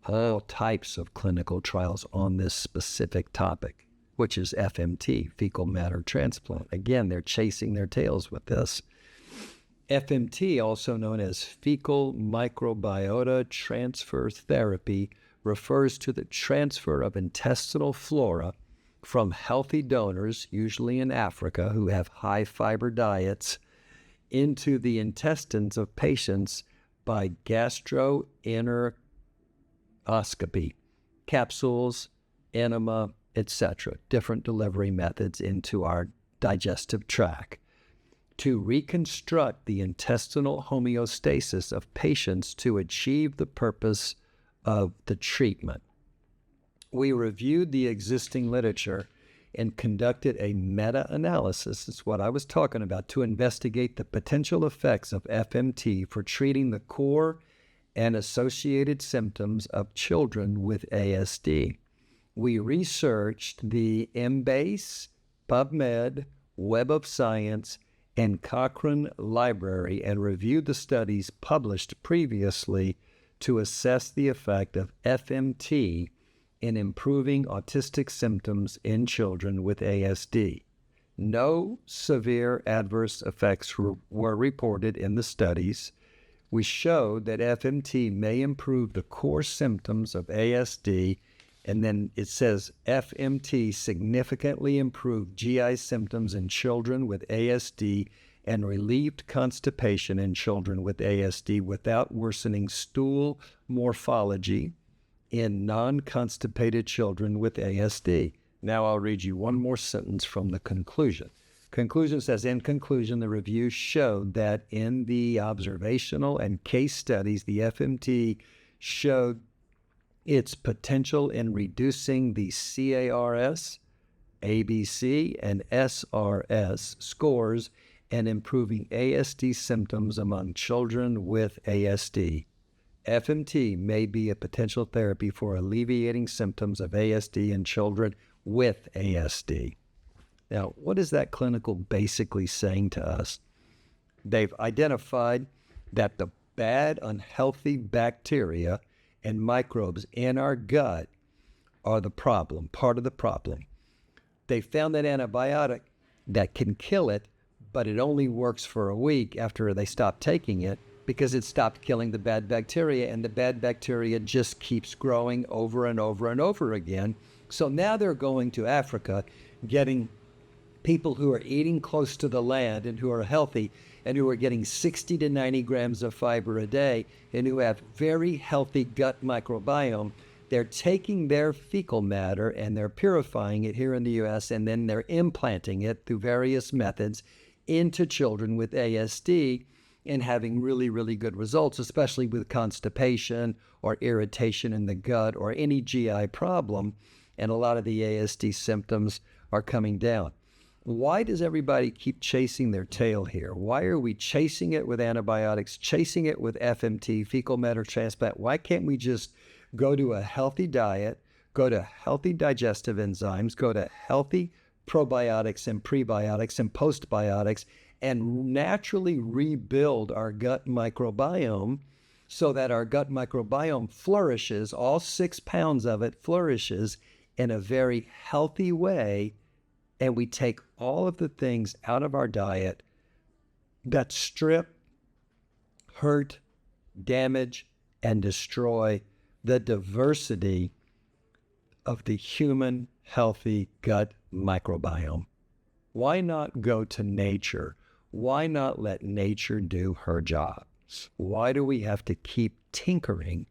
all types of clinical trials on this specific topic, which is FMT, fecal matter transplant. Again, they're chasing their tails with this. FMT, also known as fecal microbiota transfer therapy, refers to the transfer of intestinal flora from healthy donors, usually in Africa, who have high fiber diets, into the intestines of patients by gastroenteroscopy, capsules, enema, etc., different delivery methods into our digestive tract, to reconstruct the intestinal homeostasis of patients to achieve the purpose of the treatment. We reviewed the existing literature and conducted a meta-analysis, that's what I was talking about, to investigate the potential effects of FMT for treating the core and associated symptoms of children with ASD. We researched the Embase, PubMed, Web of Science, and Cochrane Library and reviewed the studies published previously to assess the effect of FMT in improving autistic symptoms in children with ASD. No severe adverse effects were reported in the studies. We showed that FMT may improve the core symptoms of ASD, and then it says FMT significantly improved GI symptoms in children with ASD and relieved constipation in children with ASD without worsening stool morphology in non-constipated children with ASD. Now I'll read you one more sentence from the conclusion. Conclusion says, in conclusion, the review showed that in the observational and case studies, the FMT showed its potential in reducing the CARS, ABC, and SRS scores and improving ASD symptoms among children with ASD. FMT may be a potential therapy for alleviating symptoms of ASD in children with ASD. Now, what is that clinical basically saying to us? They've identified that the bad, unhealthy bacteria and microbes in our gut are the problem, part of the problem. They found that antibiotic that can kill it, but it only works for a week after they stop taking it because it stopped killing the bad bacteria, and the bad bacteria just keeps growing over and over and over again. So now they're going to Africa, getting people who are eating close to the land and who are healthy and who are getting 60 to 90 grams of fiber a day and who have very healthy gut microbiome. They're taking their fecal matter and they're purifying it here in the U.S., and then they're implanting it through various methods into children with ASD and having really, really good results, especially with constipation or irritation in the gut or any GI problem. And a lot of the ASD symptoms are coming down. Why does everybody keep chasing their tail here? Why are we chasing it with antibiotics, chasing it with FMT, fecal matter transplant? Why can't we just go to a healthy diet, go to healthy digestive enzymes, go to healthy probiotics and prebiotics and postbiotics, and naturally rebuild our gut microbiome so that our gut microbiome flourishes, all 6 pounds of it flourishes in a very healthy way, and we take all of the things out of our diet that strip, hurt, damage, and destroy the diversity of the human healthy gut microbiome. Why not go to nature? Why not let nature do her job? Why do we have to keep tinkering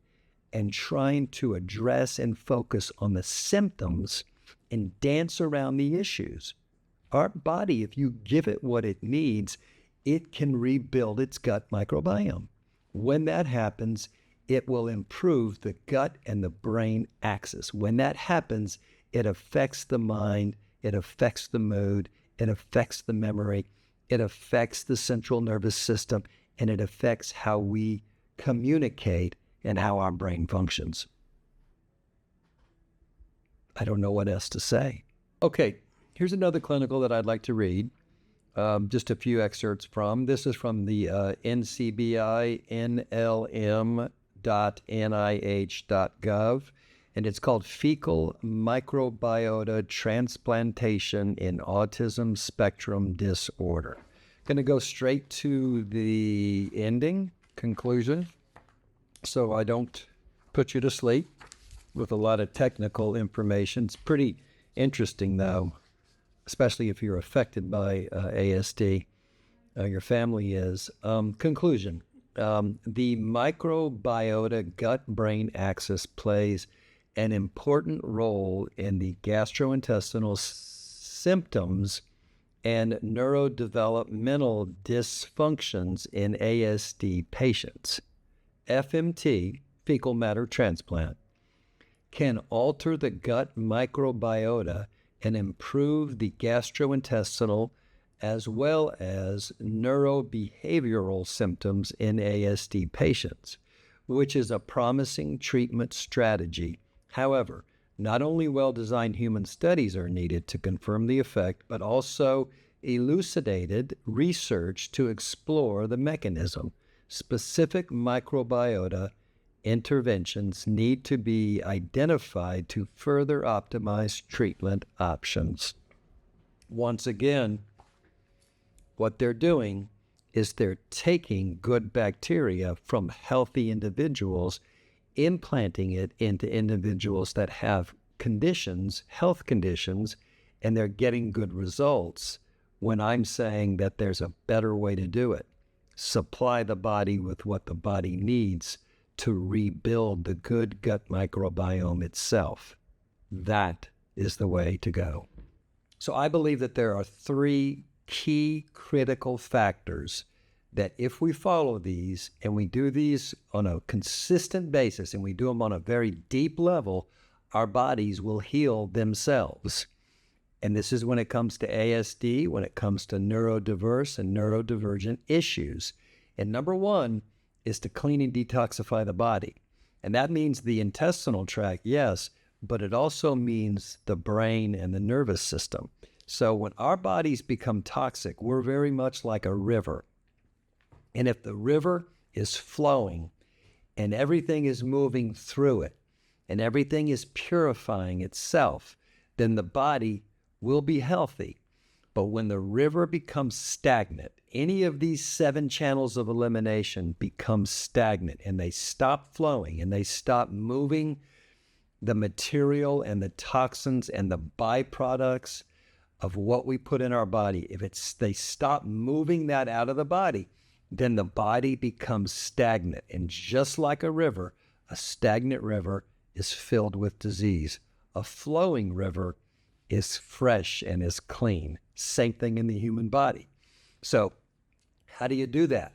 and trying to address and focus on the symptoms and dance around the issues? Our body, if you give it what it needs, it can rebuild its gut microbiome. When that happens, it will improve the gut and the brain axis. When that happens, it affects the mind, it affects the mood, it affects the memory, it affects the central nervous system, and it affects how we communicate and how our brain functions. I don't know what else to say. Okay, here's another clinical that I'd like to read. Just a few excerpts from. This is from the ncbi.nlm.nih.gov, and it's called Fecal Microbiota Transplantation in Autism Spectrum Disorder. Going to go straight to the ending, conclusion, so I don't put you to sleep with a lot of technical information. It's pretty interesting, though, especially if you're affected by ASD. Your family is. Conclusion. The microbiota gut-brain axis plays an important role in the gastrointestinal symptoms and neurodevelopmental dysfunctions in ASD patients. FMT, fecal matter transplant, can alter the gut microbiota and improve the gastrointestinal as well as neurobehavioral symptoms in ASD patients, which is a promising treatment strategy. However, not only well-designed human studies are needed to confirm the effect, but also elucidated research to explore the mechanism. Specific microbiota interventions need to be identified to further optimize treatment options. Once again, what they're doing is they're taking good bacteria from healthy individuals, implanting it into individuals that have conditions, health conditions, and they're getting good results when I'm saying that there's a better way to do it. Supply the body with what the body needs to rebuild the good gut microbiome itself. That is the way to go. So I believe that there are three key critical factors that if we follow these and we do these on a consistent basis and we do them on a very deep level, our bodies will heal themselves. And this is when it comes to ASD, when it comes to neurodiverse and neurodivergent issues. And number one is to clean and detoxify the body. And that means the intestinal tract, yes, but it also means the brain and the nervous system. So when our bodies become toxic, we're very much like a river. And if the river is flowing and everything is moving through it and everything is purifying itself, then the body will be healthy. But when the river becomes stagnant, any of these 7 channels of elimination become stagnant and they stop flowing and they stop moving the material and the toxins and the byproducts of what we put in our body. If they stop moving that out of the body, then the body becomes stagnant. And just like a river, a stagnant river is filled with disease. A flowing river is fresh and is clean. Same thing in the human body. So how do you do that?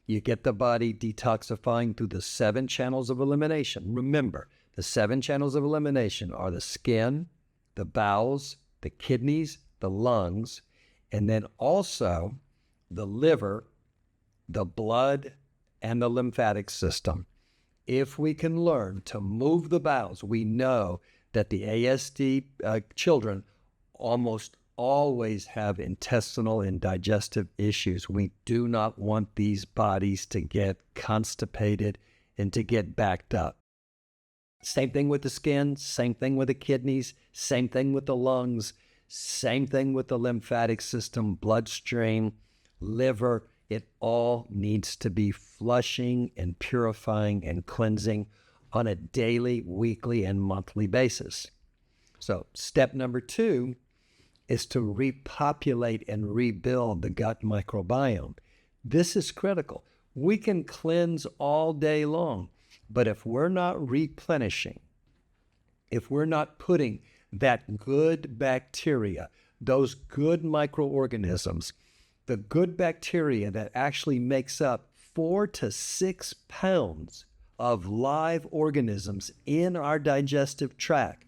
You get the body detoxifying through the 7 channels of elimination. Remember, the 7 channels of elimination are the skin, the bowels, the kidneys, the lungs, and then also the liver, the blood, and the lymphatic system. If we can learn to move the bowels, we know that the ASD children almost always have intestinal and digestive issues. We do not want these bodies to get constipated and to get backed up. Same thing with the skin, same thing with the kidneys, same thing with the lungs, same thing with the lymphatic system, bloodstream, liver. It all needs to be flushing and purifying and cleansing on a daily, weekly, and monthly basis. So step number 2 is to repopulate and rebuild the gut microbiome. This is critical. We can cleanse all day long, but if we're not replenishing, if we're not putting that good bacteria, those good microorganisms, the good bacteria that actually makes up 4 to 6 pounds of live organisms in our digestive tract,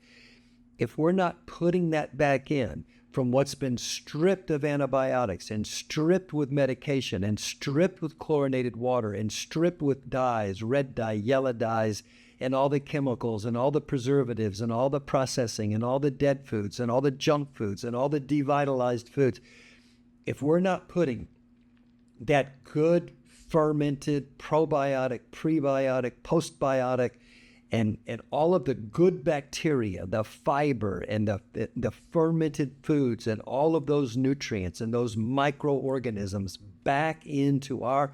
if we're not putting that back in from what's been stripped of antibiotics and stripped with medication and stripped with chlorinated water and stripped with dyes, red dye, yellow dyes, and all the chemicals and all the preservatives and all the processing and all the dead foods and all the junk foods and all the devitalized foods, if we're not putting that good fermented probiotic, prebiotic, postbiotic, and all of the good bacteria, the fiber and the fermented foods and all of those nutrients and those microorganisms back into our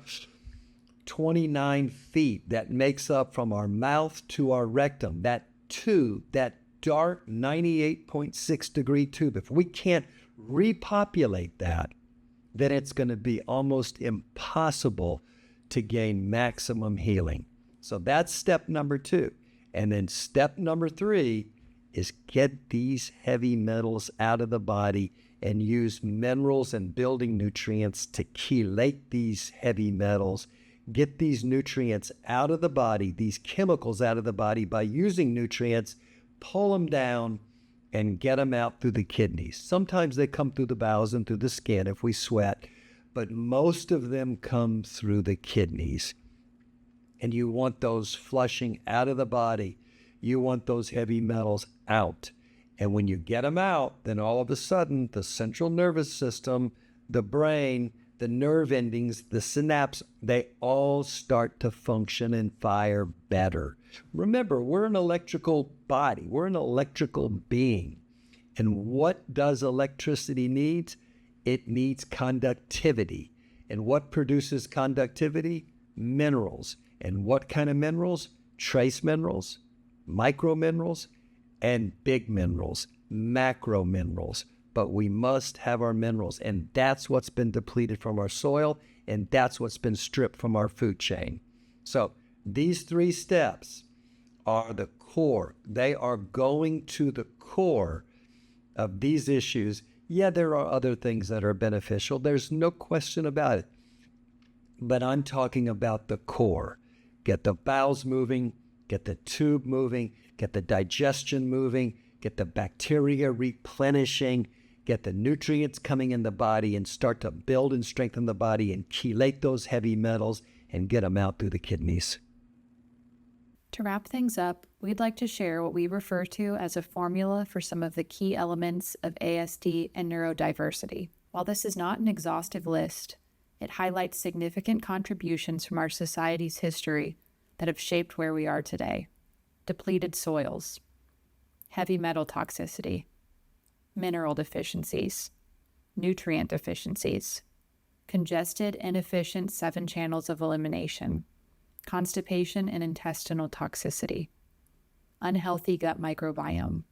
29 feet that makes up from our mouth to our rectum, that tube, that dark 98.6 degree tube, if we can't repopulate that, then it's going to be almost impossible to gain maximum healing. So that's step number 2. And then step number 3 is get these heavy metals out of the body and use minerals and building nutrients to chelate these heavy metals. Get these nutrients out of the body, these chemicals out of the body by using nutrients, pull them down, and get them out through the kidneys. Sometimes they come through the bowels and through the skin if we sweat, but most of them come through the kidneys. And you want those flushing out of the body. You want those heavy metals out. And when you get them out, then all of a sudden, the central nervous system, the brain, the nerve endings, the synapse, they all start to function and fire better. Remember, we're an electrical body. We're an electrical being. And what does electricity need? It needs conductivity. And what produces conductivity? Minerals. And what kind of minerals? Trace minerals, micro minerals, and big minerals, macro minerals. But we must have our minerals, and that's what's been depleted from our soil, and that's what's been stripped from our food chain. So these 3 steps are the core. They are going to the core of these issues. Yeah, there are other things that are beneficial. There's no question about it. But I'm talking about the core. Get the bowels moving, get the tube moving, get the digestion moving, get the bacteria replenishing, get the nutrients coming in the body, and start to build and strengthen the body and chelate those heavy metals and get them out through the kidneys. To wrap things up, we'd like to share what we refer to as a formula for some of the key elements of ASD and neurodiversity. While this is not an exhaustive list, it highlights significant contributions from our society's history that have shaped where we are today. Depleted soils, heavy metal toxicity, mineral deficiencies, nutrient deficiencies, congested, inefficient 7 channels of elimination, constipation and intestinal toxicity, unhealthy gut microbiome,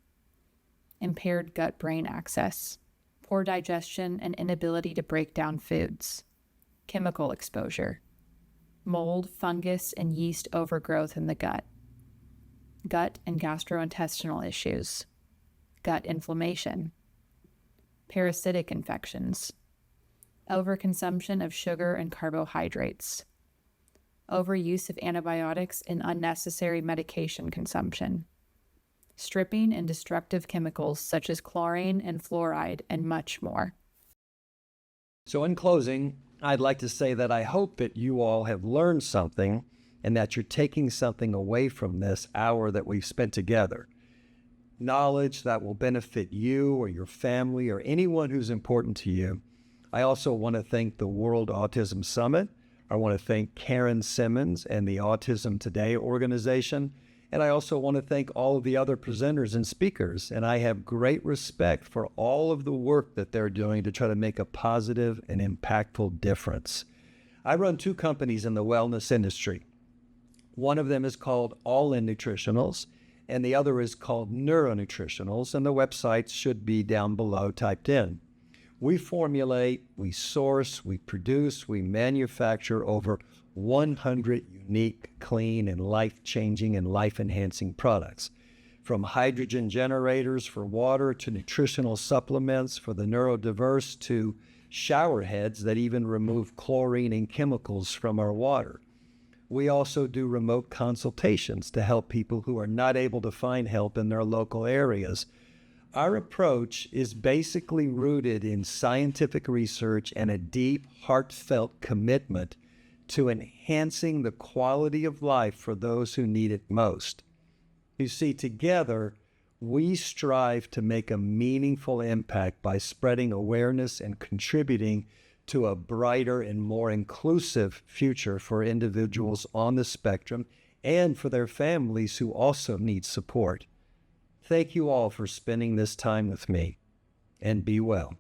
impaired gut-brain access, poor digestion and inability to break down foods, chemical exposure, mold, fungus, and yeast overgrowth in the gut and gastrointestinal issues, gut inflammation, parasitic infections, overconsumption of sugar and carbohydrates, overuse of antibiotics and unnecessary medication consumption, stripping and destructive chemicals such as chlorine and fluoride, and much more. So in closing, I'd like to say that I hope that you all have learned something and that you're taking something away from this hour that we've spent together. Knowledge that will benefit you or your family or anyone who's important to you. I also want to thank the World Autism Summit. I want to thank Karen Simmons and the Autism Today organization. And I also want to thank all of the other presenters and speakers. And I have great respect for all of the work that they're doing to try to make a positive and impactful difference. I run 2 companies in the wellness industry. One of them is called All In Nutritionals, and the other is called Neuronutritionals, and the websites should be down below typed in. We formulate, we source, we produce, we manufacture over 100 unique, clean, and life-changing and life-enhancing products. From hydrogen generators for water to nutritional supplements for the neurodiverse to shower heads that even remove chlorine and chemicals from our water. We also do remote consultations to help people who are not able to find help in their local areas. Our approach is basically rooted in scientific research and a deep, heartfelt commitment to enhancing the quality of life for those who need it most. You see, together, we strive to make a meaningful impact by spreading awareness and contributing to a brighter and more inclusive future for individuals on the spectrum and for their families who also need support. Thank you all for spending this time with me, and be well.